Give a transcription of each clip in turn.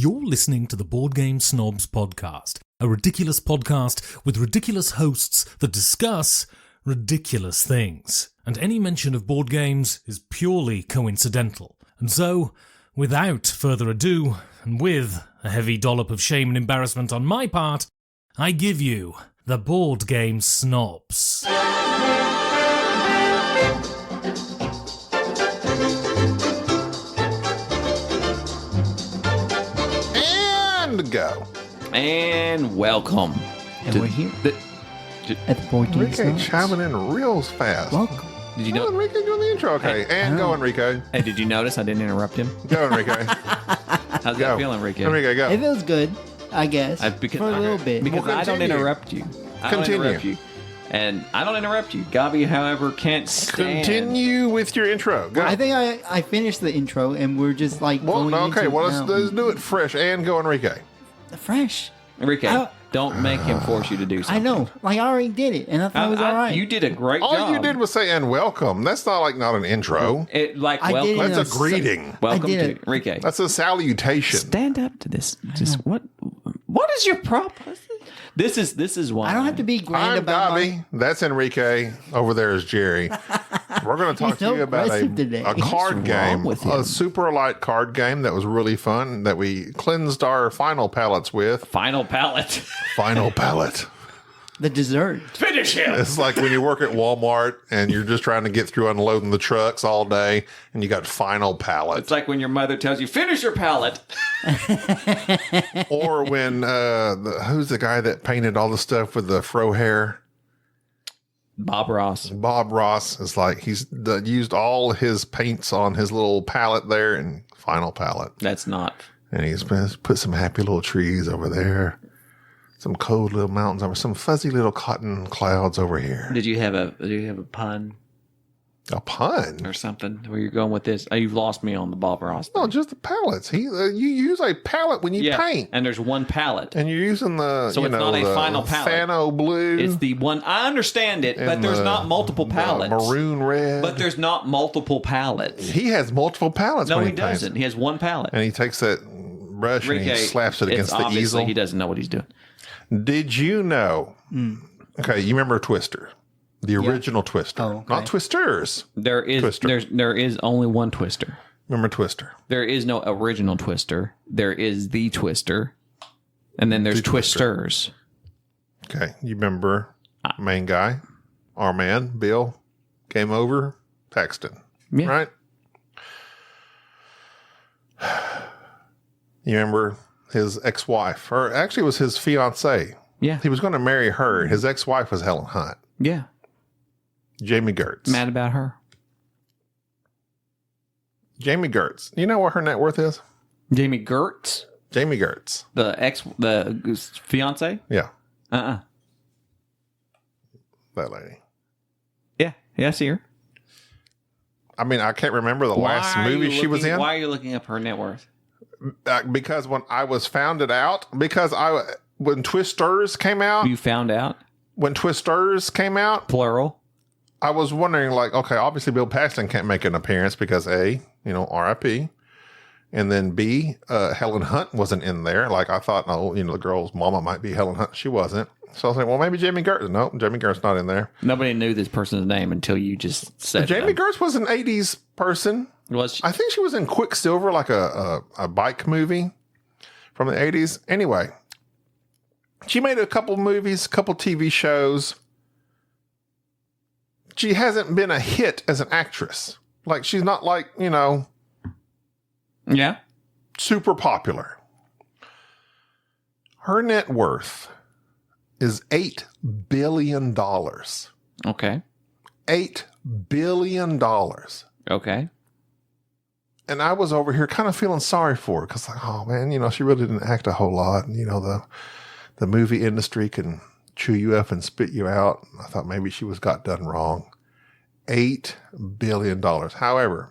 You're listening to the Board Game Snobs podcast, a ridiculous podcast with ridiculous hosts that discuss ridiculous things. And any mention of board games is purely coincidental. And so, without further ado, and with a heavy dollop of shame and embarrassment on my part, I give you the Board Game Snobs. And go. And welcome. And we're here at the Board Game Enrique Snobs. chiming in real fast. Welcome. Did you know? Enrique doing the intro. Okay. And go, Enrique. Hey, did you notice I didn't interrupt him? Go, Enrique. How's Go. that feel, Enrique? Enrique, go. It feels good, I guess, for a little bit. Because Well, I don't continue. interrupt you. I don't Continue. interrupt you. And I don't interrupt you. Gabi, however, can't stand. Continue with your intro. Go. I think I finished the intro, and we're just like well, going no, okay. into Well, it now. let's do it fresh. And go, Enrique. Fresh. Enrique, don't make him force you to do I something. know. Like, I already did it, and I thought it was all right. You did a great All job. you did was say and welcome. That's not an intro. It like I welcome. did it. That's a greeting. Welcome I did to it. Enrique. That's a salutation. Stand up to this. Just what is your problem? This is why I don't have to be grand I'm about Gabi. That's Enrique. Over there is Jerry. We're going to talk He's to so you about aggressive today. a card What's game, wrong with a him? super light card game that was really fun that we cleansed our final palettes with. Final palate. Final palette. the dessert. Finish him. It's like when you work at Walmart and you're just trying to get through unloading the trucks all day and you got final palette. It's like when your mother tells you, finish your palate. Or when, who's the guy that painted all the stuff with the fro hair? Bob Ross. Bob Ross is like, he's used all his paints on his little palette there and final palette. That's not. And he's put some happy little trees over there. Some cold little mountains over, some fuzzy little cotton clouds over here. Did you have a pun A pun? or something where you're going with this? Oh, you've lost me on the Bob Ross. No, just the palettes. You use a palette when you paint. and there's one palette. And you're using the, So it's not a the final palette. Fano blue. It's the one. I understand it, but and there's the- not multiple the palettes. maroon red. But there's not multiple palettes. He has multiple palettes No, when he paints. doesn't. He has one palette. And he takes that brush and he Enrique, slaps it it's against the obviously easel. He doesn't know what he's doing. Did you know? Okay, you remember Twister, the original Twister, Oh, okay. not Twisters. There is Twister. there is only one Twister. Remember Twister? There is no original Twister. There is the Twister, and then there's The Twister. Twisters. Okay, you remember main guy, our man Bill, came over, Paxton, Yeah. right? You remember his ex-wife, or actually it was his fiancée. Yeah, He was going to marry her. His ex-wife was Helen Hunt, yeah. Jami Gertz. Mad about her. Jami Gertz. You know what her net worth is? Jami Gertz, Jami Gertz. the fiance. Yeah, That that lady. Yeah, I see her. I mean, I can't remember the last Why are movie you she was looking- in. Why are you looking up her net worth? Because when I was found it out, when Twisters came out, You found out plural. I was wondering, like, okay, obviously Bill Paxton can't make an appearance because A, R.I.P. And then B, Helen Hunt wasn't in there. Like, I thought, the girl's mama might be Helen Hunt. She wasn't. So I was like, well, maybe Jami Gertz. No, Jami Gertz not in there. Nobody knew this person's name until you just said Jami it. Gertz was an 80s person. Was she? I think she was in Quicksilver, like a bike movie from the 80s. Anyway, she made a couple movies, a couple TV shows. She hasn't been a hit as an actress. Like, she's not like, Yeah. super popular. Her net worth is $8 billion. Okay. $8 billion. Okay. And I was over here kind of feeling sorry for her because, like, oh man, she really didn't act a whole lot. And, the movie industry can chew you up and spit you out. I thought maybe she got done wrong. $8 billion. However,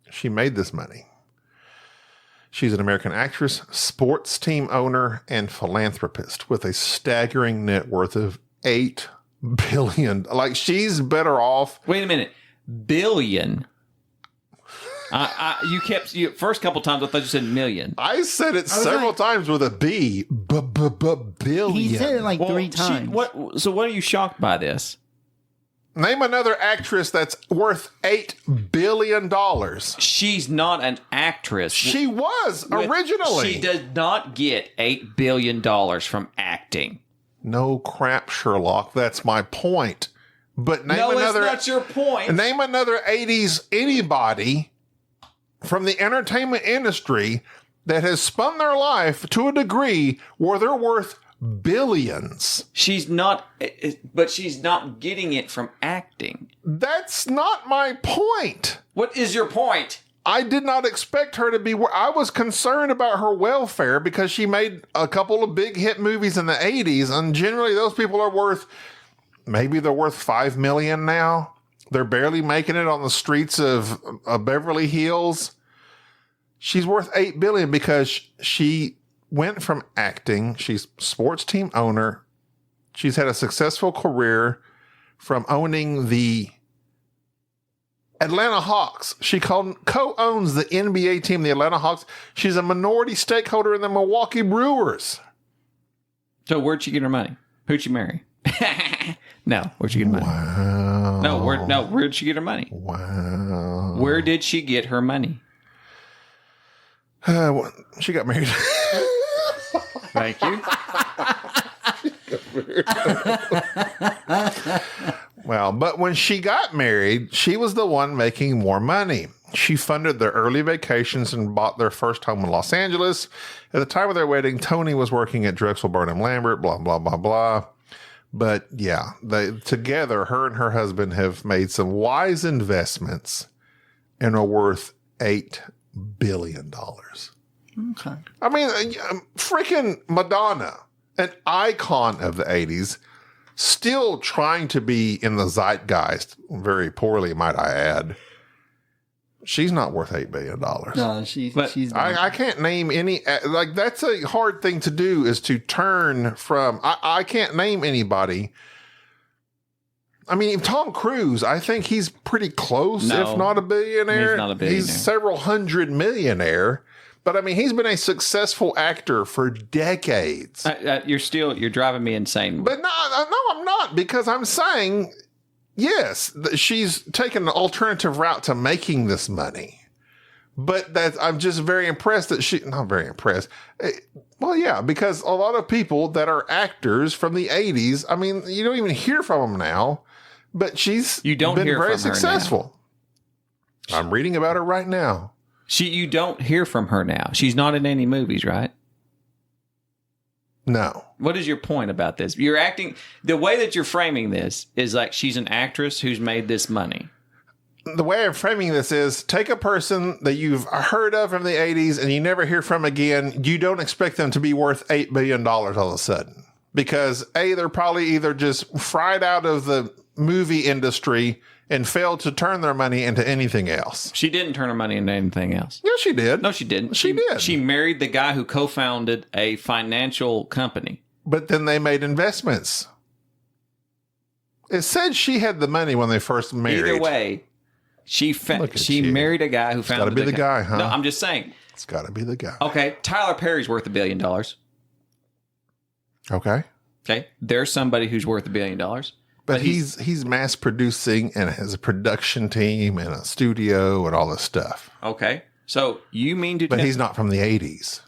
she made this money. She's an American actress, sports team owner, and philanthropist with a staggering net worth of $8 billion. Like, she's better off. Wait a minute. Billion. You kept first couple times I thought you said million. I said it several times with a B. Billion. He said it like 3 times. So what are you shocked by this? Name another actress that's worth $8 billion. She's not an actress. She was originally. She does not get $8 billion from acting. No crap, Sherlock. That's my point. But name another. It's not your point. Name another 80s anybody from the entertainment industry that has spun their life to a degree where they're worth billions. She's not, but she's not getting it from acting. That's not my point. What is your point? I did not expect her to be. I was concerned about her welfare because she made a couple of big hit movies in the 80s, and generally those people are worth, maybe they're worth $5 million now. They're barely making it on the streets of Beverly Hills. She's worth $8 billion because she went from acting. She's sports team owner. She's had a successful career from owning the Atlanta Hawks. She co-owns the NBA team, the Atlanta Hawks. She's a minority stakeholder in the Milwaukee Brewers. So where'd she get her money? Who'd she marry? No, where'd she get her money? Wow. Where'd she get her money? Wow. Where did she get her money? She got married. Thank you. Well, but when she got married, she was the one making more money. She funded their early vacations and bought their first home in Los Angeles. At the time of their wedding, Tony was working at Drexel Burnham Lambert, blah, blah, blah, blah. But yeah, together, her and her husband have made some wise investments and are worth $8 billion. Okay. I mean, freaking Madonna, an icon of the 80s, still trying to be in the zeitgeist, very poorly, might I add. She's not worth $8 billion. No, she's I can't name any, like, that's a hard thing to do, is to turn from, I can't name anybody. I mean, Tom Cruise, I think he's pretty close, if not a billionaire. He's not a billionaire. He's several hundred millionaire. But I mean, he's been a successful actor for decades. You're driving me insane. But no, I'm not, because I'm saying, yes, she's taken an alternative route to making this money. But I'm just very impressed that not very impressed. Well, yeah, because a lot of people that are actors from the 80s, I mean, you don't even hear from them now, but she's been very successful. I'm reading about her right now. You don't hear from her now. She's not in any movies, right? No. What is your point about this? You're acting, the way that you're framing this is like she's an actress who's made this money. The way I'm framing this is, take a person that you've heard of from the 80s and you never hear from again. You don't expect them to be worth $8 billion all of a sudden. Because they're probably either just fried out of the movie industry and failed to turn their money into anything else. She didn't turn her money into anything else. Yeah, she did. No, she didn't. She did. She married the guy who co-founded a financial company. But then they made investments. It said she had the money when they first married. Either way, she married a guy who founded It's got to be the guy, huh? No, I'm just saying. It's got to be the guy. Okay, Tyler Perry's worth $1 billion. Okay, there's somebody who's worth $1 billion. But he's mass producing and has a production team and a studio and all this stuff. Okay. So you mean to But he's not from the 80s.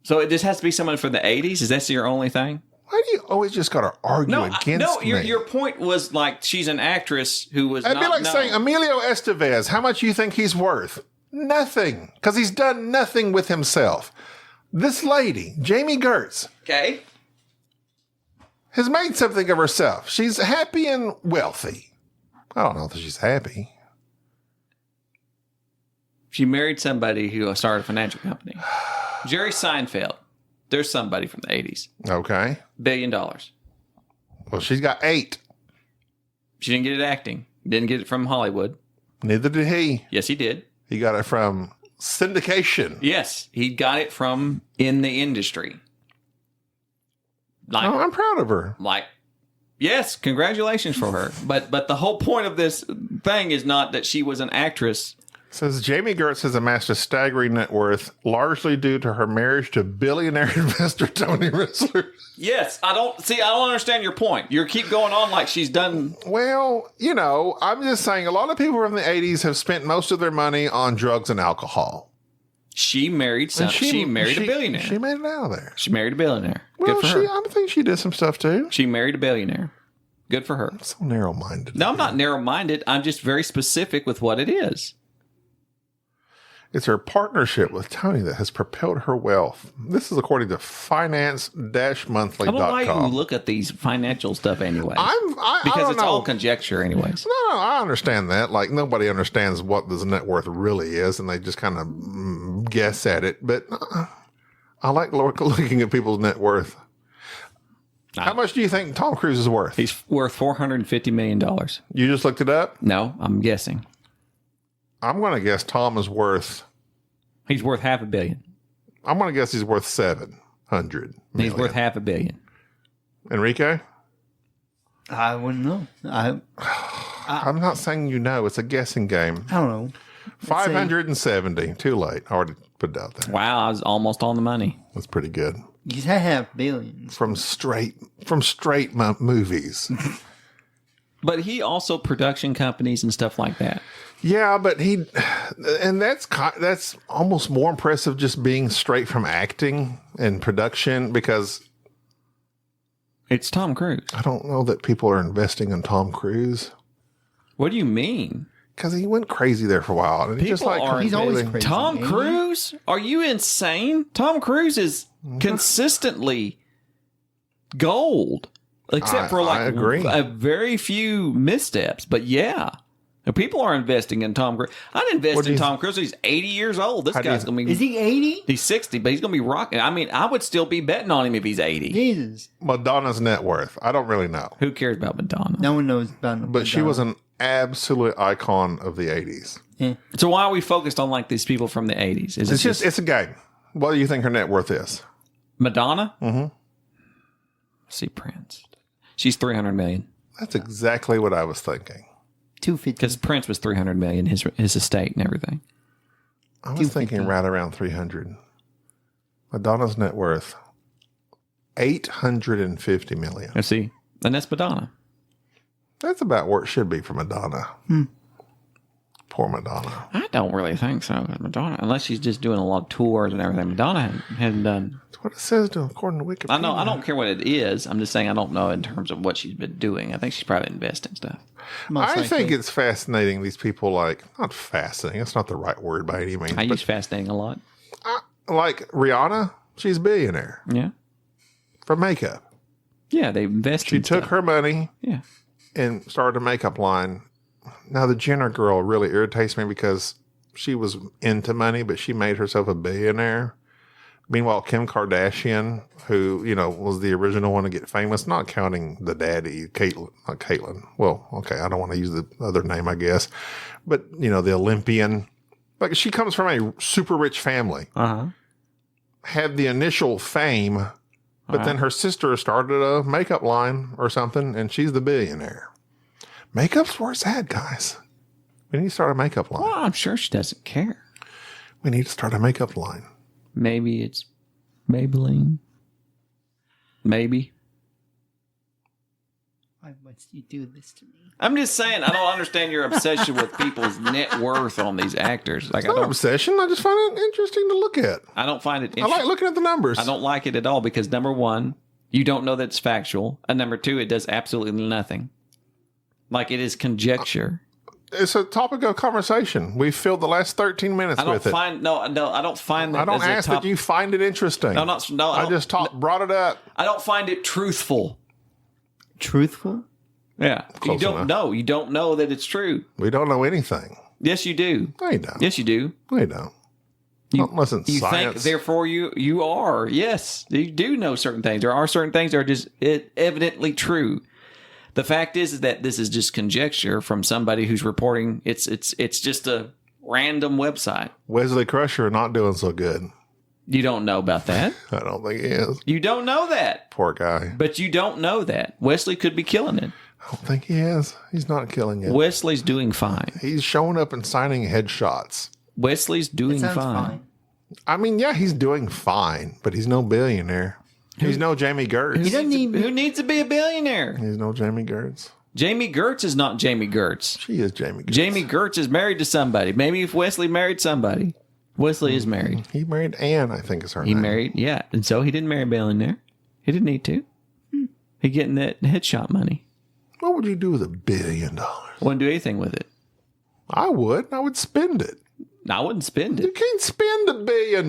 So this has to be someone from the 80s? Is that your only thing? Why do you always just got to argue against me? Your point was like she's an actress who was It'd be like saying Emilio Estevez, how much you think he's worth? Nothing. Because he's done nothing with himself. This lady, Jami Gertz. Okay. Has made something of herself. She's happy and wealthy. I don't know if she's happy. She married somebody who started a financial company. Jerry Seinfeld. There's somebody from the 80s. Okay. $1 billion. Well, she's got 8. She didn't get it acting. Didn't get it from Hollywood. Neither did he. Yes, he did. He got it from syndication. Yes, he got it from in the industry. I'm proud of her. Yes, congratulations for her. But the whole point of this thing is not that she was an actress Says Jami Gertz has amassed a staggering net worth, largely due to her marriage to billionaire investor Tony Rissler. Yes, I don't understand your point. You keep going on like she's done. Well, I'm just saying a lot of people from the 80s have spent most of their money on drugs and alcohol. She married she married a billionaire. She made it out of there. She married a billionaire. Well, Good for her. I think she did some stuff too. She married a billionaire. Good for her. So narrow-minded. No, I'm not narrow-minded. I'm just very specific with what it is. It's her partnership with Tony that has propelled her wealth. This is according to finance-monthly.com. I don't know why you look at these financial stuff anyway. I because don't it's know. all conjecture anyways. No, I understand that. Like, nobody understands what this net worth really is, and they just kind of guess at it. But I like looking at people's net worth. How much do you think Tom Cruise is worth? He's worth $450 million. You just looked it up? No, I'm guessing. I'm going to guess Tom is worth... He's worth $500 million. I'm going to guess he's worth $700 million. He's worth $500 million. Enrique? I wouldn't know. I'm not saying you know. It's a guessing game. I don't know. 570. Too late. I already put it out there. Wow, I was almost on the money. That's pretty good. You have billions. From straight movies. But he also production companies and stuff like that. Yeah, but that's almost more impressive just being straight from acting and production, because It's Tom Cruise. I don't know that people are investing in Tom Cruise. What do you mean? Because he went crazy there for a while. And People are He's always crazy. Tom ain't he? Cruise? Are you insane? Tom Cruise is consistently gold. Except for I agree. a very few missteps. But yeah. People are investing in Tom Cruise. I'd invest in Tom Cruise. He's 80 years old. This guy's going to be... Is he 80? He's 60, but he's going to be rocking. I mean, I would still be betting on him if he's 80. Jesus. Madonna's net worth. I don't really know. Who cares about Madonna? No one knows about him. But she was an absolute icon of the 80s. Yeah. So why are we focused on like these people from the 80s? Is it It's a game. What do you think her net worth is? Madonna? Mm-hmm. See Prince. She's $300 million. That's exactly what I was thinking. 250. Because Prince was $300 million, his estate and everything. I was thinking right around 300. Madonna's net worth, $850 million. Let's see. And that's Madonna. That's about where it should be for Madonna. Poor Madonna. I don't really think so. Madonna, unless she's just doing a lot of tours and everything. Madonna hadn't done. That's what it says according to Wikipedia. I know. I don't care what it is. I'm just saying I don't know in terms of what she's been doing. I think she's probably investing stuff. I think it's fascinating. These people not fascinating. That's not the right word by any means. I use fascinating a lot. Like Rihanna, she's a billionaire Yeah. for makeup. Yeah, they invested. She took her money and started a makeup line. Now, the Jenner girl really irritates me because she was into money, but she made herself a billionaire. Meanwhile, Kim Kardashian, who, was the original one to get famous, not counting the daddy, not Caitlyn. Well, okay, I don't want to use the other name, I guess. But, the Olympian. Like, she comes from a super rich family. Had the initial fame, but then her sister started a makeup line or something, and she's the billionaire. Makeup's where it's at, guys. We need to start a makeup line. Well, I'm sure she doesn't care. We need to start a makeup line. Maybe it's Maybelline. Maybe. Why must you do this to me? I'm just saying, I don't understand your obsession with people's net worth on these actors. Like, It's not an obsession. I just find it interesting to look at. I don't find it I like looking at the numbers. I don't like it at all because, number one, you don't know that it's factual. And number two, it does absolutely nothing. Like, it is conjecture. It's a topic of conversation. We've filled the last 13 minutes with it. I don't find that. I don't as ask that you find it interesting. I just brought it up. I don't find it truthful. Truthful? Yeah. Close you don't enough. know. You don't know that it's true. We don't know anything. Yes, you do. No, you don't. Yes, you do. We don't. Not unless it's You science. think, therefore, you are. Yes, you do know certain things. There are certain things that are just evidently true. The fact is that this is just conjecture from somebody who's reporting. It's just a random website. Wesley Crusher not doing so good. You don't know about that. I don't think he is. You don't know that. Poor guy. But you don't know that. Wesley could be killing it. I don't think he has. He's not killing it. Wesley's doing fine. He's showing up and signing headshots. Wesley's doing Sounds fine. fine. I mean, yeah, he's doing fine, but he's no billionaire. He's no Jami Gertz. He doesn't need. Who needs to be a billionaire? He's no Jami Gertz. Jami Gertz is not Jami Gertz. She is Jami Gertz. Jami Gertz is married to somebody. Maybe if Wesley married somebody. Wesley is married. He married Anne, I think is her He name. married, yeah. And so he didn't marry a billionaire. He didn't need to. He getting that headshot money. What would you do with $1 billion? Wouldn't do anything with it. I would. I would spend it. I wouldn't spend You it. can't spend $1 billion.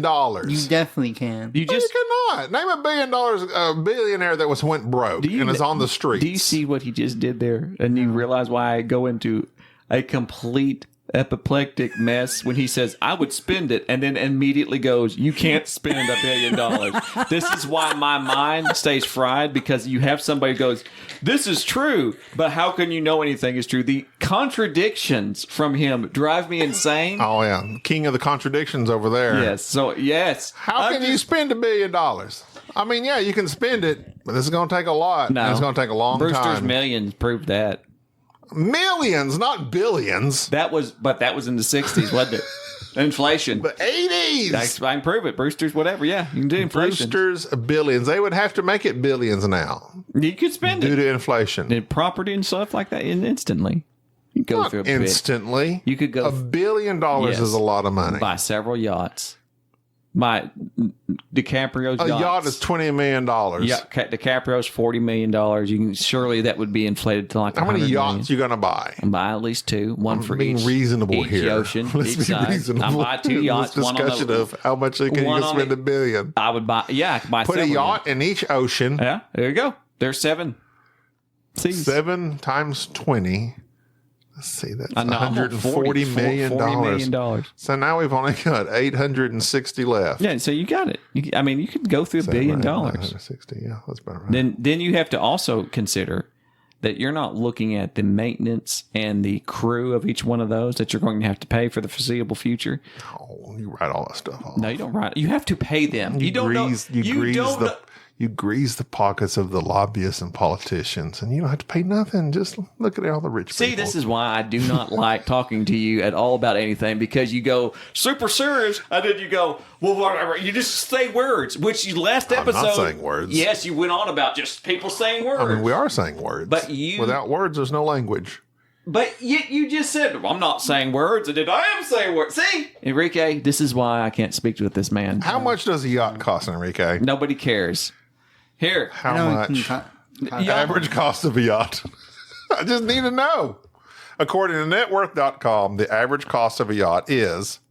You definitely can. You No, just you cannot. Name $1 billion, a billionaire that went broke and is on the streets. Do you see what he just did there? And you realize why I go into a complete apoplectic mess when he says, I would spend it, and then immediately goes, you can't spend $1 billion. This is why my mind stays fried, because you have somebody who goes, this is true, but how can you know anything is true? The contradictions from him drive me insane. Oh, yeah. King of the contradictions over there. Yes. So, yes. How can you spend $1 billion? I mean, yeah, you can spend it, but this is going to take a lot. No. And it's going to take a long Brewster's time. Millions proved that. Millions, not billions. That was in the 60s, wasn't it? Inflation. The 80s. I can prove it. Brewster's whatever. Yeah, you can do inflation. Brewster's billions. They would have to make it billions now You could spend due it. to inflation. And property and stuff like that instantly. You could go Not through a bit. instantly. You could go $1 billion Yes. is a lot of money. buy several yachts. Buy DiCaprio's A yachts. yacht is $20 million. Yeah, DiCaprio's $40 million. You can surely that would be inflated to like How many 100 yachts you going to buy? million. Buy at least two, one for Being each. reasonable each here. ocean, Let's each be side. reasonable. I buy two in yachts. This One on discussion the, of how much can you one on spend the- $1 billion. I would buy. Yeah, I could buy. Put a several. yacht in each ocean. Yeah, there you go. There's 7. See, 7 times 20. Let's see, that's I know, $140 million. $40 million. So now we've only got 860 left. Yeah, so you got it. I mean, you could go through $1 billion. 860, yeah, that's better. Then you have to also consider that you're not looking at the maintenance and the crew of each one of those that you're going to have to pay for the foreseeable future. Oh, you write all that stuff off. No, you don't write. You have to pay them. You don't grease, know. You grease the pockets of the lobbyists and politicians, and you don't have to pay nothing. Just look at all the rich See, people. this is why I do not like talking to you at all about anything, because you go super serious, and then you go, well, whatever. You just say words, which you last episode. I'm not saying words. Yes, you went on about just people saying words. I mean, we are saying words. But you- without words, there's no language. But yet you just said, I'm not saying words, and then I am saying words. See? Enrique, this is why I can't speak with this man. How much does a yacht cost, Enrique? Nobody cares. Here. How No, much? Yeah. Average cost of a yacht. I just need to know. According to networth.com, the average cost of a yacht is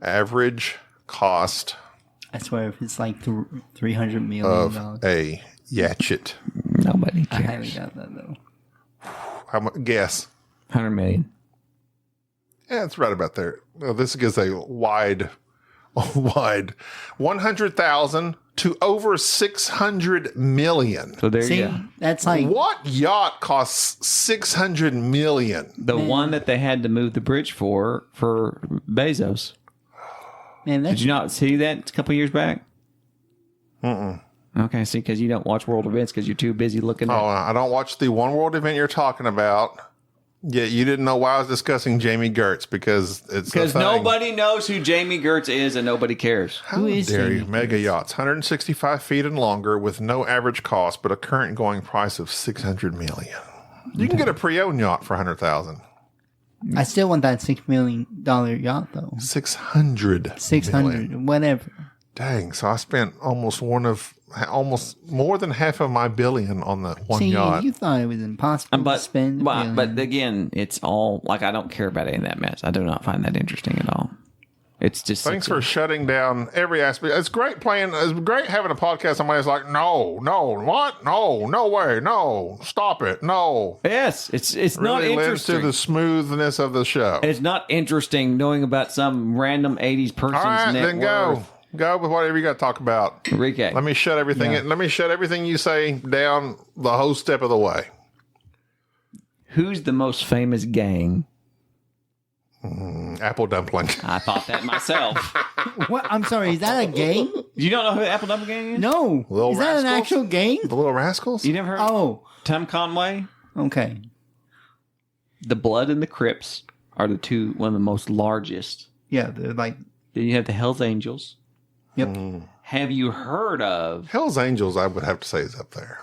average cost I swear, if it's like $300 million, of a yacht. Nobody I highly cares. doubt that though. How much? Guess. 100 million. Yeah, it's right about there. Well, this gives a wide 100,000 to over 600 million. So there See, you go. that's like What yacht costs 600 million? The one that they had to move the bridge for Bezos. man. Did That's you not see that a couple years back? Okay, see, because you don't watch world events because you're too busy looking Oh, at. I don't watch the One World event you're talking about. Yeah, you didn't know why I was discussing Jami Gertz because it's Because a thing. nobody knows who Jami Gertz is and nobody cares. How Who is dare you? Jami Mega yachts, 165 feet and longer, with no average cost, but a current going price of 600 million. You can get a pre-owned yacht for 100,000. I still want that $6 million yacht though. 600. 600, whatever. Dang! So I spent almost more than half of my billion on the one See, yacht. you thought it was impossible to spend. But again, it's all like I don't care about any of that mess. I do not find that interesting at all. It's just Thanks for shutting down every aspect. It's great playing. It's great having a podcast. Somebody's like, no, what? No way, no, stop it, no. yes. It's not Really lends interesting. to the smoothness of the show. It's not interesting knowing about some random 80s person's All right, net then worth. go with whatever you got to talk about. Enrique. Let me shut everything. Let me shut everything you say down the whole step of the way. Who's the most famous gang? Apple Dumpling. I thought that myself. What? I'm sorry. Is that a game? You don't know who the Apple Dumpling gang is? No. Little Is that an Rascals? actual game? The Little Rascals. You never heard Oh, Tom Conway? Okay. The Blood and the Crips are one of the most largest. Yeah, they're like... Then you have the Hells Angels. Yep. Have you heard of Hell's Angels, I would have to say, is up there.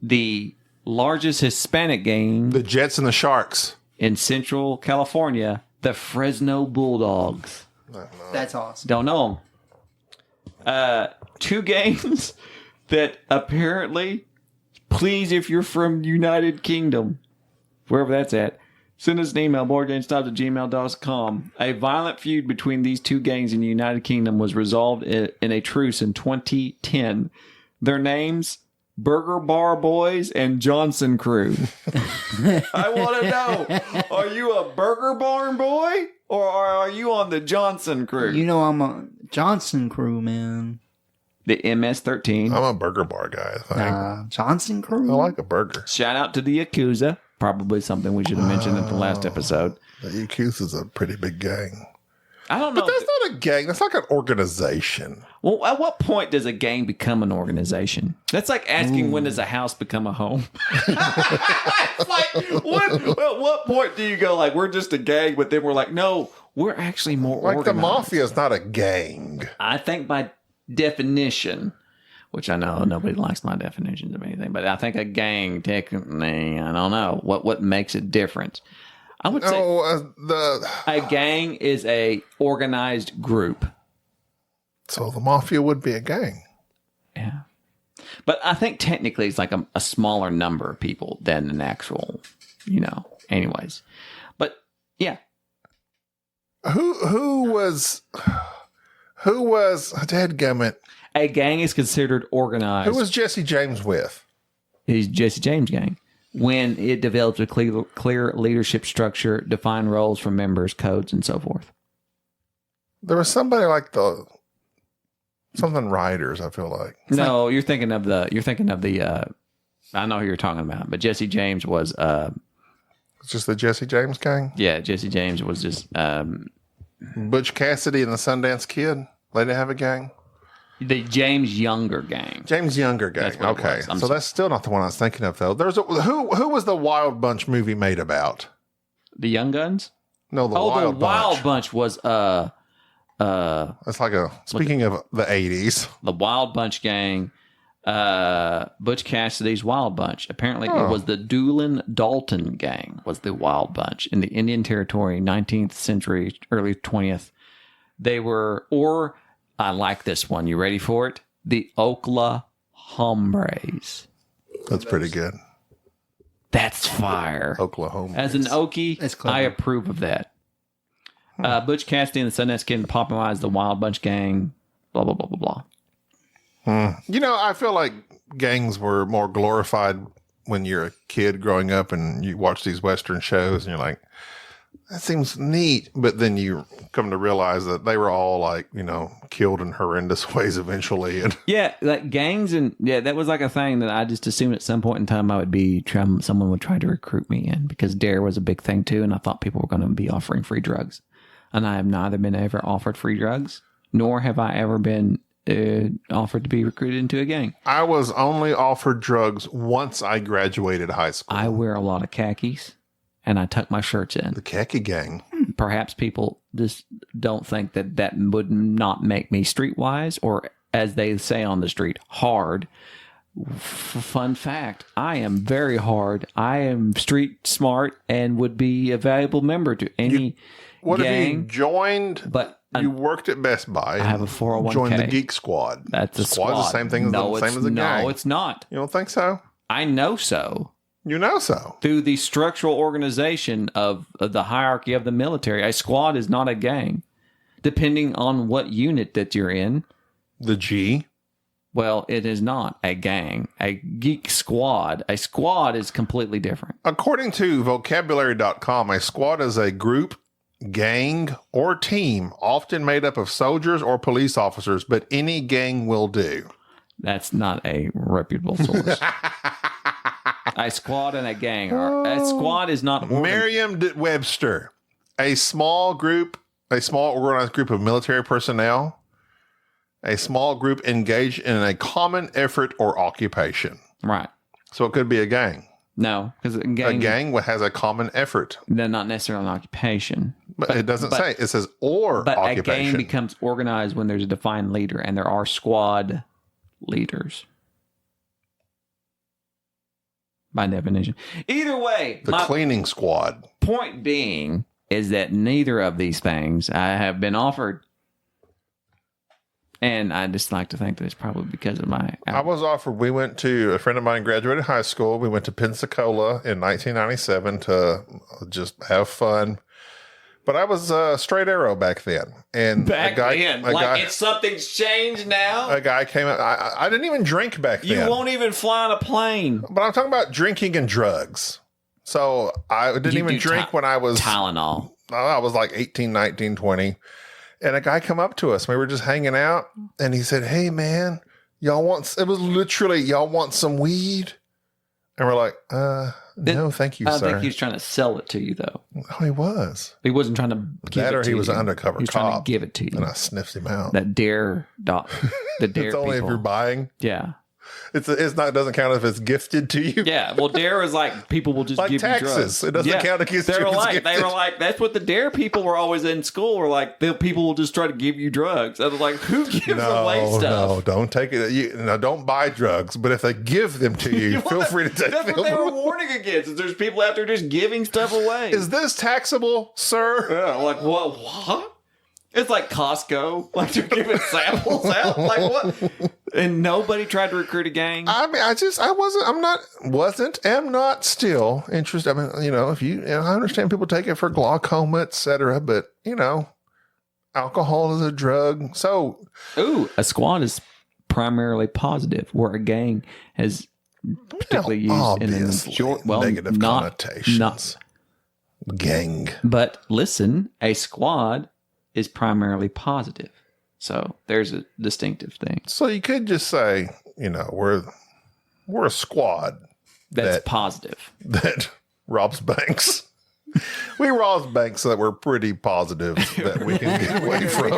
the largest Hispanic gang The Jets and the Sharks. in Central California, the Fresno Bulldogs? That's awesome. Don't know them. Two gangs that apparently, please, if you're from United Kingdom, wherever that's at, send us an email, boardgamesnobs@gmail.com. A violent feud between these two gangs in the United Kingdom was resolved in a truce in 2010. Their names, Burger Bar Boys and Johnson Crew. I want to know, are you a Burger Barn boy or are you on the Johnson Crew? You know I'm a Johnson Crew, man. The MS-13. I'm a burger bar guy, I think. Johnson Crew? I like a burger. Shout out to the Yakuza. Probably something we should have mentioned in the last episode. The Yakuza's a pretty big gang. I don't know. But that's not a gang. That's like an organization. Well, at what point does a gang become an organization? That's like asking when does a house become a home? It's like, at what point do you go like, we're just a gang, but then we're like, no, we're actually more Like organized. the mafia is not a gang. I think by definition, which I know nobody likes my definitions of anything, but I think a gang technically, I don't know what makes it different. I would say a gang is a organized group. So the mafia would be a gang. Yeah. But I think technically it's like a smaller number of people than an actual, anyways. But yeah. Who was dadgummit? A gang is considered organized. Who was Jesse James with? He's Jesse James gang. When it develops a clear leadership structure, defined roles for members, codes, and so forth. There was somebody like something Riders, I feel like. No, you're thinking of the I know who you're talking about, but Jesse James was It's just the Jesse James gang? yeah, Jesse James was just Butch Cassidy and the Sundance Kid? They didn't have a gang? the James Younger gang. James Younger gang. That's what it Okay. was. I'm So that's still not the one I was thinking of, though. There's who was the Wild Bunch movie made about? The Young Guns? No, the Oh, Wild the Bunch. Wild Bunch was It's like speaking of the 80s. the Wild Bunch gang, Butch Cassidy's Wild Bunch. Apparently, it was the Doolin Dalton gang was the Wild Bunch in the Indian Territory, 19th century, early 20th. They were, or I like this one. You ready for it? The Oklahombres. That's pretty good. That's fire. Oklahoma. As an Okie, That's clever. I approve of that. Butch Cassidy and the Sundance Kid popularized the Wild Bunch gang. Blah blah blah blah blah. I feel like gangs were more glorified when you're a kid growing up and you watch these Western shows and you're like, that seems neat. But then you come to realize that they were all like, killed in horrendous ways eventually. And Yeah, like gangs that was like a thing that I just assumed at some point in time I would be someone would try to recruit me in because DARE was a big thing too, and I thought people were going to be offering free drugs, and I have neither been ever offered free drugs, nor have I ever been offered to be recruited into a gang. I was only offered drugs once I graduated high school. I wear a lot of khakis, and I tuck my shirts in. The khaki gang. Perhaps people just don't think that would not make me streetwise, or as they say on the street, hard. Fun fact, I am very hard. I am street smart and would be a valuable member to any What gang. have you joined? But You worked at Best Buy. I have a 401k. Joined the Geek Squad. that's a Squad's squad. the same thing as no, same as a gang. No, it's not. You don't think so? I know so. You know so. Through the structural organization of the hierarchy of the military, a squad is not a gang. Depending on what unit that you're in, The G. well, it is not a gang. A geek squad. A squad is completely different. According to vocabulary.com, a squad is a group, gang, or team often made up of soldiers or police officers, but any gang will do. That's not a reputable source. A squad and a gang a squad is not Merriam-Webster, a small organized group of military personnel, a small group engaged in a common effort or occupation. right. So it could be a gang. No, because A gang has a common effort. they're not necessarily an occupation. But it doesn't say. It says or But occupation. a gang becomes organized when there's a defined leader, and there are squad leaders. By definition. Either way, the my cleaning squad. point being is that neither of these things I have been offered. And I just like to think that it's probably because of my... I was offered. We went to a friend of mine graduated high school. We went to Pensacola in 1997 to just have fun. But I was a straight arrow back then, and if something's changed now. A guy came up. I didn't even drink back then. You won't even fly on a plane. But I'm talking about drinking and drugs. So I didn't even drink when I was Tylenol. I was like 18, 19, 20. And a guy come up to us. We were just hanging out, and he said, "Hey, man, y'all want?" It was literally, "Y'all want some weed?" And we're like, "No, thank you, I sir." think he was trying to sell it to you, though. Oh, he was. He wasn't trying to give That it or to he you. was an undercover He was cop. trying to give it to you. And I sniffed him out. That dare dog. The dare It's only people. if you're buying. Yeah. It's not. It doesn't count if it's gifted to you. Yeah. Well, dare is like people will just Like give taxes. you drugs. It doesn't count against you if it's They gifted. were like, that's what the dare people were always in school. Were like, the people will just try to give you drugs. I was like, who gives away stuff? No, don't take it. Don't buy drugs. But if they give them to you, Well, feel free to take That's them. what they were warning against. Is there's people out there just giving stuff away. Is this taxable, sir? Yeah, like what? It's like Costco. Like they're giving samples out. Like what? And nobody tried to recruit a gang. I mean, am not still interested. I mean, I understand people take it for glaucoma, etc. But, alcohol is a drug. So, Ooh, a squad is primarily positive, where a gang has particularly used obviously, negative connotations. Gang. But listen, a squad is primarily positive. So there's a distinctive thing. So you could just say, we're a squad That's positive. that robs banks. We rob banks that we're pretty positive that we can get away from.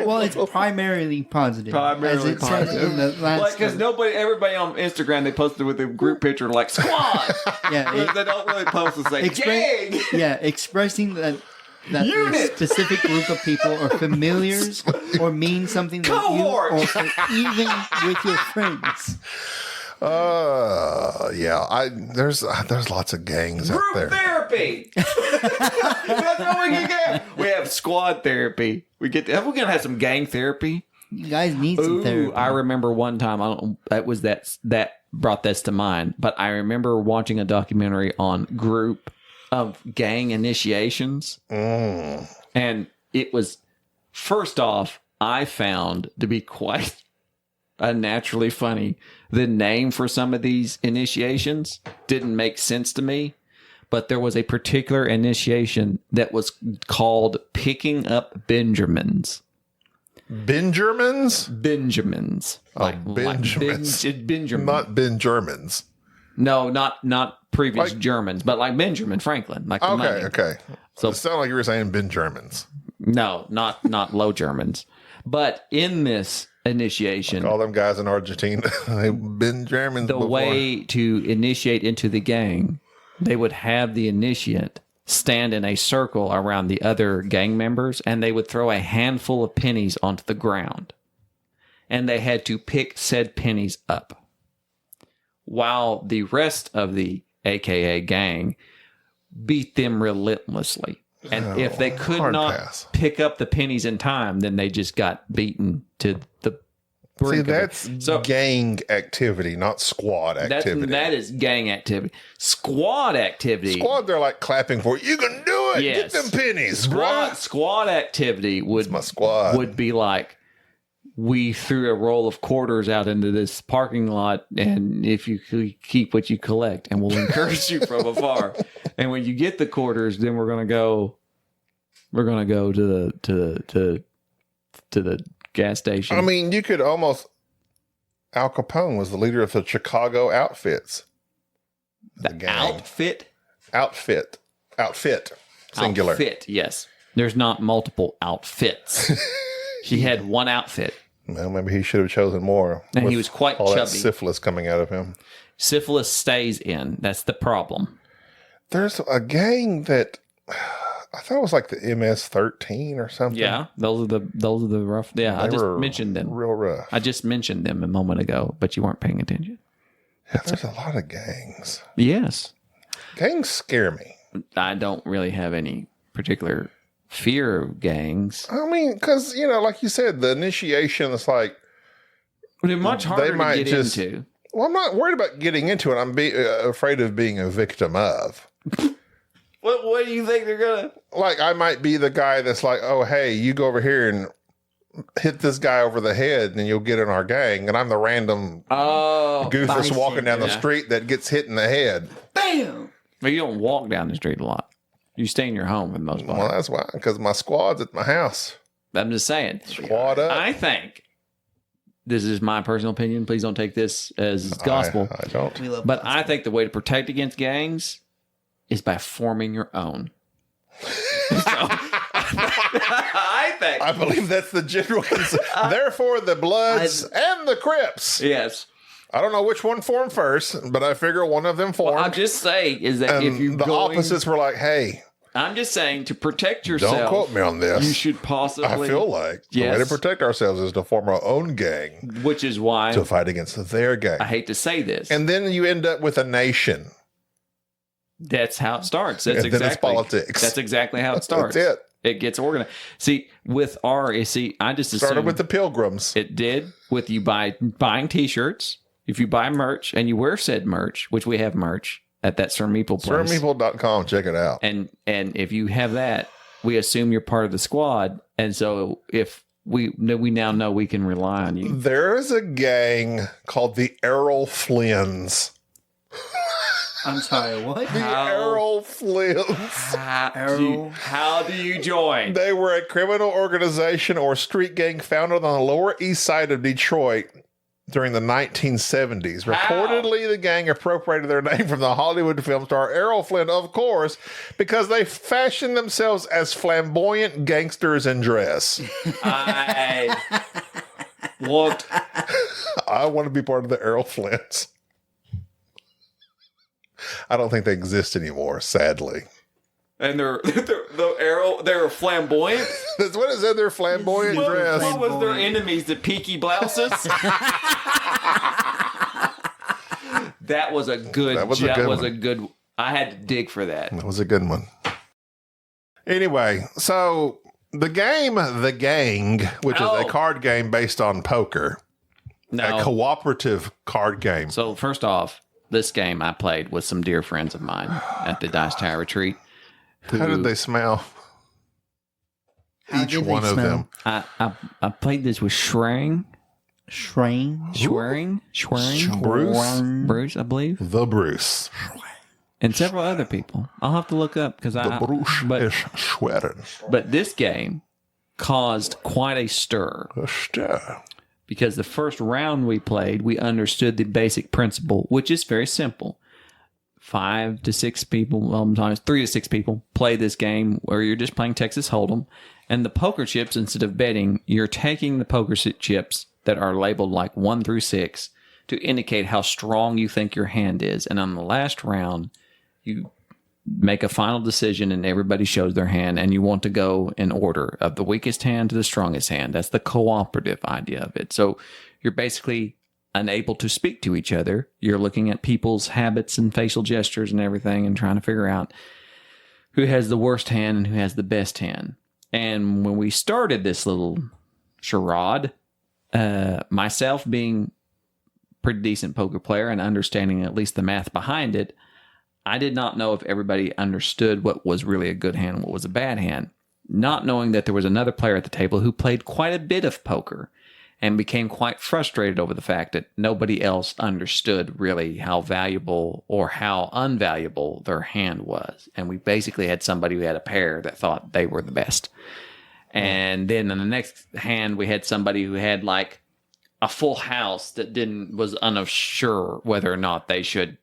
Well, it's primarily positive. Primarily as it said positive. in the last Because everybody on Instagram, they posted with a group picture like squad. yeah, They don't really post and say gang. expressing that Unit. specific group of people or familiars or mean something that Cohort. you or even with your friends. There's lots of gangs out Group there. therapy. That's what we can get. We have squad therapy. We're gonna have some gang therapy. You guys need some therapy. I remember one time. That brought this to mind. But I remember watching a documentary on group of gang initiations, and it was first off, I found to be quite unnaturally funny. The name for some of these initiations didn't make sense to me, but there was a particular initiation that was called picking up Benjamins. Benjamins? Benjamins. Benjamins. Benjamin. Not Benjamins. No, not previous Germans, but like Benjamin Franklin. Like the money. Okay. So- It sounded like you were saying Benjamins. No, not Low Germans. But in this initiation, All them guys in Argentina, they've been Germans the before. way to initiate into the gang, they would have the initiate stand in a circle around the other gang members, and they would throw a handful of pennies onto the ground. And they had to pick said pennies up, while the rest of the AKA gang beat them relentlessly. And if they could hard not pass. pick up the pennies in time, then they just got beaten to the brink See, of it. that's gang activity, not squad activity. That is gang activity. Squad activity. Squad, they're like clapping for you can do it. Yes. Get them pennies. Squad activity My squad. would be like, we threw a roll of quarters out into this parking lot, and if you keep what you collect, and we'll encourage you from afar. And when you get the quarters, then we're gonna go to the gas station. I mean, you could almost. Al Capone was the leader of the Chicago Outfits. the gang. outfit. Singular. Outfit, yes. There's not multiple outfits. She had one outfit. Well, maybe he should have chosen more. And with he was quite all that chubby. syphilis coming out of him. Syphilis stays in. That's the problem. There's a gang that I thought it was like the MS-13 or something. Yeah, those are the rough. Yeah, I They just were mentioned them. real rough. I just mentioned them a moment ago, but you weren't paying attention. Yeah, there's a lot of gangs. Yes. Gangs scare me. I don't really have any particular fear of gangs. I mean, because, like you said, the initiation is like, They're much harder might to get into. well, I'm not worried about getting into it. I'm afraid of being a victim of. What do you think they're gonna? Like, I might be the guy that's like, oh, hey, you go over here and hit this guy over the head and you'll get in our gang. And I'm the random goof that's walking down the street that gets hit in the head. Bam! But you don't walk down the street a lot. You stay in your home for the most part. Well, that's why, because my squad's at my house. I'm just saying. Squad up. I think this is my personal opinion. Please don't take this as gospel. I don't. We love But gospel. I think the way to protect against gangs is by forming your own. I think. I believe that's the general consensus. Therefore, the Bloods and the Crips. Yes. I don't know which one formed first, but I figure one of them formed. Well, I'm just saying is that and if you the opposites were like, hey, I'm just saying to protect yourself. don't quote me on this. You should possibly. I feel like the way to protect ourselves is to form our own gang which is why to fight against their gang. I hate to say this. And then you end up with a nation. That's how it starts. That's And then it's politics. That's exactly how it starts. That's it. It gets organized. I just Started assumed with the Pilgrims. it did with you buying T-shirts. If you buy merch and you wear said merch, which we have merch at that Sir Meeple place. SirMeeple.com. Check it out. And if you have that, we assume you're part of the squad. And so if we now know we can rely on you. There is a gang called the Errol Flynns. I'm sorry, what? The Errol Flynns. How do you join? They were a criminal organization or street gang founded on the Lower East Side of Detroit during the 1970s. Reportedly, the gang appropriated their name from the Hollywood film star Errol Flynn, of course, because they fashioned themselves as flamboyant gangsters in dress. I want I want to be part of the Errol Flynns. I don't think they exist anymore, sadly. and they're flamboyant. That's what it said. They're flamboyant dress. What was their enemies? The peaky blouses. That was a good. That was a good one. I had to dig for that. That was a good one. Anyway, so the game, The Gang, which is a card game based on poker, a cooperative card game. So first off, this game I played with some dear friends of mine at the Dice Tower Retreat. How did they smell? Each one of them. I played this with Schwering, Bruce, I believe, The Bruce. and several other people. I'll have to look up because The Bruce is Schweren. But this game caused quite a stir. Because the first round we played, we understood the basic principle, which is very simple. 5 to 6 people, sometimes 3 to 6 people play this game where you're just playing Texas Hold'em. And the poker chips, instead of betting, you're taking the poker chips that are labeled like 1 through 6 to indicate how strong you think your hand is. And on the last round, you make a final decision and everybody shows their hand, and you want to go in order of the weakest hand to the strongest hand. That's the cooperative idea of it. So you're basically unable to speak to each other. You're looking at people's habits and facial gestures and everything and trying to figure out who has the worst hand and who has the best hand. And when we started this little charade, myself being a pretty decent poker player and understanding at least the math behind it, I did not know if everybody understood what was really a good hand and what was a bad hand. Not knowing that there was another player at the table who played quite a bit of poker and became quite frustrated over the fact that nobody else understood really how valuable or how unvaluable their hand was. And we basically had somebody who had a pair that thought they were the best. And then in the next hand, we had somebody who had like a full house that was unsure whether or not they should.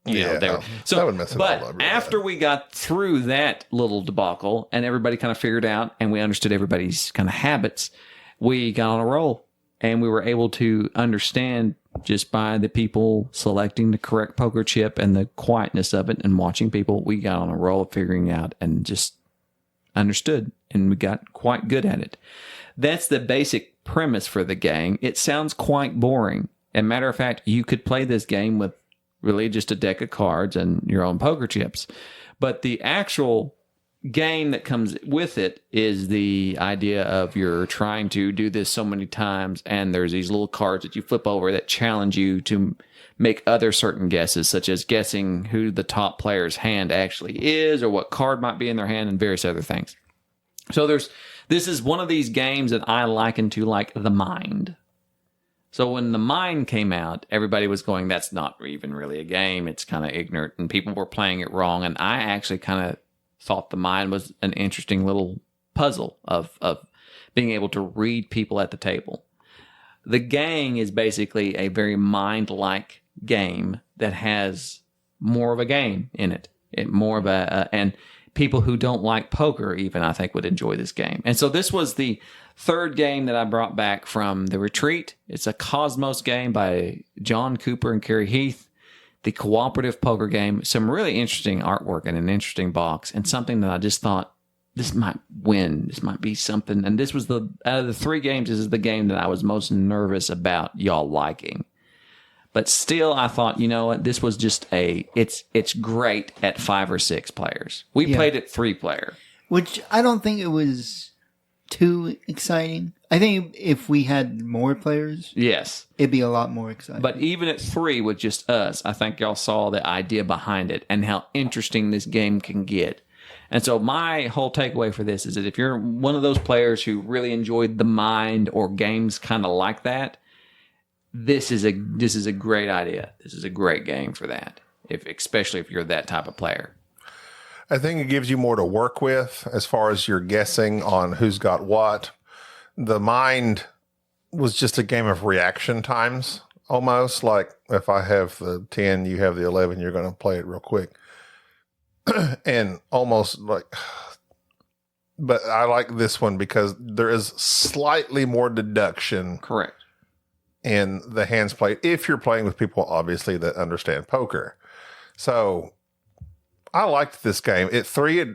So that would mess it all up. After we got through that little debacle and everybody kind of figured out and we understood everybody's kind of habits, we got on a roll And we were able to understand just by the people selecting the correct poker chip and the quietness of it and watching people, we got on a roll of figuring out and just understood, and we got quite good at it. That's the basic premise for the game. It sounds quite boring. As a matter of fact, you could play this game with really just a deck of cards and your own poker chips. But the actual game that comes with it is the idea of you're trying to do this so many times, and there's these little cards that you flip over that challenge you to make other certain guesses, such as guessing who the top player's hand actually is or what card might be in their hand and various other things. So this is one of these games that I liken to like The Mind. So when The Mind came out, everybody was going, that's not even really a game. It's kind of ignorant, and people were playing it wrong. And I actually kind of thought The Mind was an interesting little puzzle of being able to read people at the table. The Gang is basically a very mind-like game that has more of a game in it. And people who don't like poker even, I think, would enjoy this game. And so this was the third game that I brought back from the retreat. It's a Cosmos game by John Cooper and Kerry Heath. The cooperative poker game. Some really interesting artwork and an interesting box, and something that I just thought, this might win. This might be something. And this was out of the three games, this is the game that I was most nervous about y'all liking. But still, I thought, you know what? This was just it's great at 5 or 6 players. We played it 3-player. Which I don't think it was too exciting. I think if we had more players, yes, it'd be a lot more exciting. But even at 3 with just us, I think y'all saw the idea behind it and how interesting this game can get. And so my whole takeaway for this is that if you're one of those players who really enjoyed The Mind or games kind of like that, this is a great idea. This is a great game for that, especially if you're that type of player. I think it gives you more to work with as far as your guessing on who's got what. The Mind was just a game of reaction times, almost like if I have the 10, you have the 11, you're going to play it real quick. And almost like, but I like this one because there is slightly more deduction. Correct. In the hands played, if you're playing with people, obviously, that understand poker. So I liked this game. At 3, it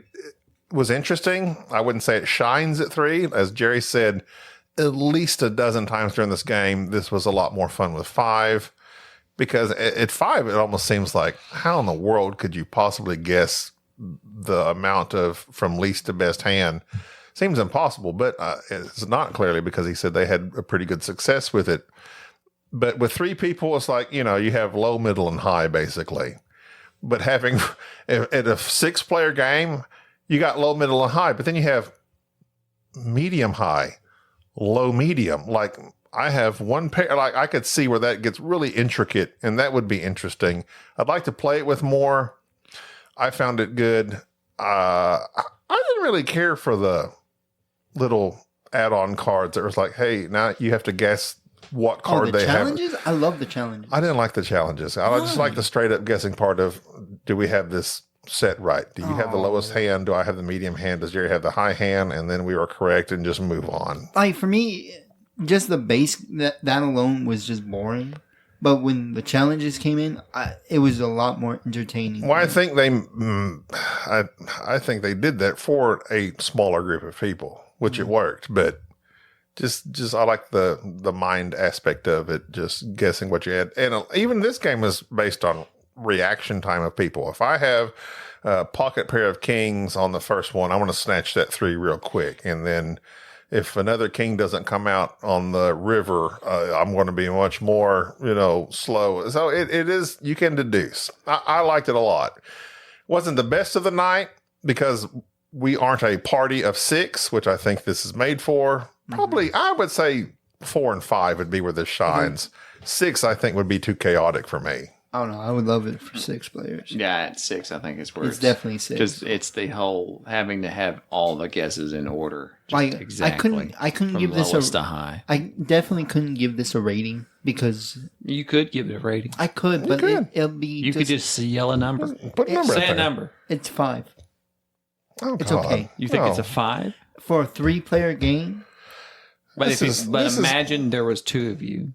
was interesting. I wouldn't say it shines at 3. As Jerry said, at least a dozen times during this game, this was a lot more fun with 5. Because at 5, it almost seems like, how in the world could you possibly guess the amount of from least to best hand? Seems impossible, but it's not, clearly, because he said they had a pretty good success with it. But with 3 people, it's like, you have low, middle, and high, basically. But having at a 6-player game, you got low, middle, and high. But then you have medium, high, low, medium. Like, I have one pair. Like, I could see where that gets really intricate, and that would be interesting. I'd like to play it with more. I found it good. I didn't really care for the little add-on cards. It was like, hey, now you have to guess what card they challenges? have. I love the challenges. I didn't like the challenges. I just like the straight up guessing part of, do we have this set right? Do you have the lowest hand? Do I have the medium hand? Does Jerry have the high hand? And then we were correct and just move on. Like, for me, just the base, that alone was just boring. But when the challenges came in, it was a lot more entertaining. Well, I think they did that for a smaller group of people, which it worked. But just I like the mind aspect of it, just guessing what you had. And even this game is based on reaction time of people. If I have a pocket pair of kings on the first one, I want to snatch that 3 real quick. And then if another king doesn't come out on the river, I'm going to be much more, slow. So it is, you can deduce. I liked it a lot. Wasn't the best of the night because we aren't a party of 6, which I think this is made for. Probably, I would say 4 and 5 would be where this shines. 6, I think, would be too chaotic for me. I don't know. I would love it for 6 players. Yeah, at 6, I think it's where it's definitely 6. Because it's the whole having to have all the guesses in order. Like, exactly. I couldn't give this to high. I definitely couldn't give this a rating because you could give it a rating. I could, but it'll be. You could just yell a number. Put a number. Say a number. It's 5. Oh, it's God. okay. You think it's a 5 for a 3-player game? But imagine there was two of you,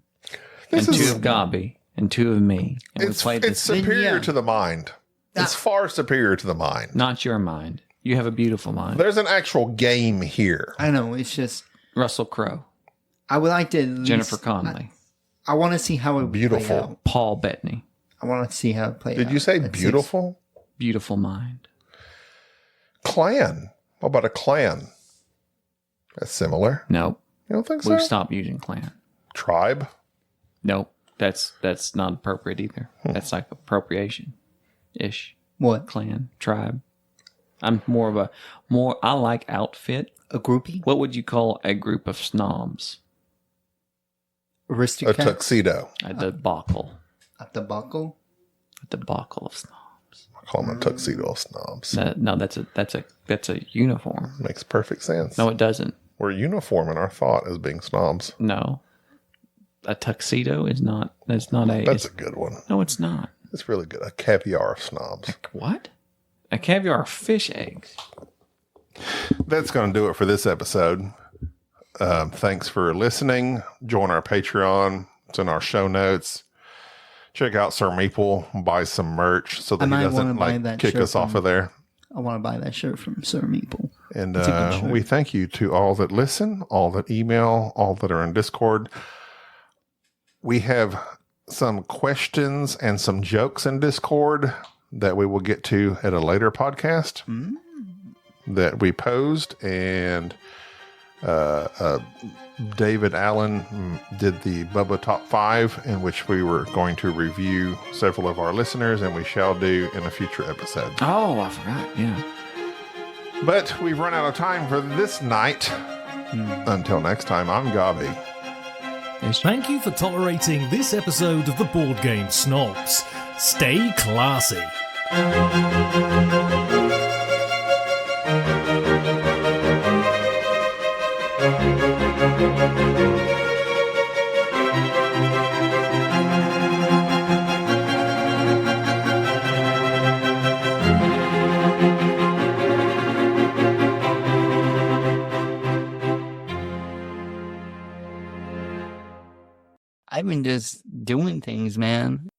and two of Gabi, and two of me, and we played this. It's superior to the mind. It's far superior to the mind. Not your mind. You have a beautiful mind. There's an actual game here. I know. It's just Russell Crowe, I would like to at least, Jennifer Connelly, I want to see how it Beautiful. play out. Paul Bettany. I want to see how it plays out. Did you say beautiful? Beautiful mind. Clan. What about a clan? That's similar. Nope. You don't think so? We've stopped using clan. Tribe. Nope. That's not appropriate either. That's like appropriation ish. What? Clan, tribe. I'm I like outfit. A groupie? What would you call a group of snobs? A Aristocrat? tuxedo. A debacle. A debacle? A debacle of snobs. I call them a tuxedo of snobs. No, that's a uniform. Makes perfect sense. No, it doesn't. We're uniform in our thought as being snobs. No. A tuxedo is not. That's not a. That's a good one. No, it's not. It's really good. A caviar of snobs. What? A caviar of fish eggs. That's going to do it for this episode. Thanks for listening. Join our Patreon. It's in our show notes. Check out Sir Meeple. Buy some merch so that he doesn't kick us off of there. I want to buy that shirt from Sir Meeple. And we thank you to all that listen, all that email, all that are in Discord. We have some questions and some jokes in Discord that we will get to at a later podcast that we posed. And David Allen did the Bubba Top 5, in which we were going to review several of our listeners, and we shall do in a future episode. Oh, I forgot. Yeah. But we've run out of time for this night. Until next time, I'm Gabi. Thank you for tolerating this episode of the Board Game Snobs. Stay classy. I've been just doing things, man.